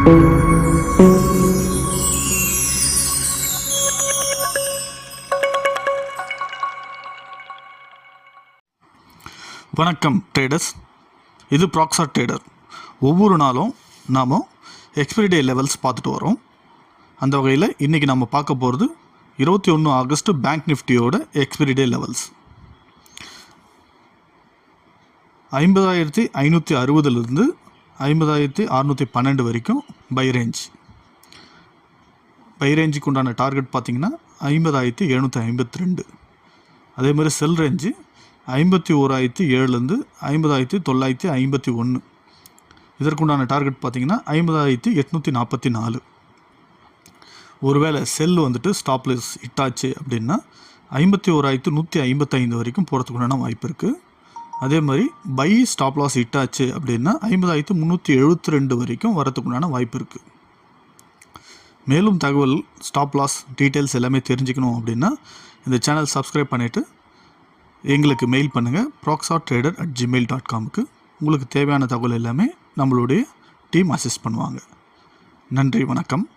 வணக்கம் ட்ரேடர்ஸ், இது ப்ராக்ஸா ட்ரேடர். ஒவ்வொரு நாளும் நாம் எக்ஸ்பைரி டே லெவல்ஸ் பார்த்துட்டு வரோம். அந்த வகையில் இன்றைக்கி நம்ம பார்க்க போகிறது 21 ஆகஸ்ட் பேங்க் நிஃப்டியோட எக்ஸ்பைரி டே லெவல்ஸ். 50,560லிருந்து 50,612 வரைக்கும் பை ரேஞ்சுக்கு உண்டான டார்கெட் பார்த்திங்கன்னா 50,752. அதே மாதிரி செல் ரேஞ்சு 51,007லேருந்து 50,951. இதற்குண்டான டார்கெட் பார்த்திங்கன்னா 50,844. ஒருவேளை செல் ஸ்டாப்லெஸ் ஹிட்டாச்சு அப்படின்னா 51,155 வரைக்கும் போகிறதுக்குண்டான வாய்ப்பு இருக்குது. அதே மாதிரி பை ஸ்டாப் லாஸ் ஹிட்டாச்சு அப்படின்னா 50,372 வரைக்கும் வரத்துக்குண்டான வாய்ப்பு இருக்குது. மேலும் தகவல், ஸ்டாப் லாஸ் டீட்டெயில்ஸ் எல்லாமே தெரிஞ்சுக்கணும் இந்த சேனல் சப்ஸ்கிரைப் பண்ணிவிட்டு எங்களுக்கு மெயில் பண்ணுங்கள் proxatrader@gmail.com. உங்களுக்கு தேவையான தகவல் எல்லாமே நம்மளுடைய டீம் அசிஸ்ட் பண்ணுவாங்க. நன்றி, வணக்கம்.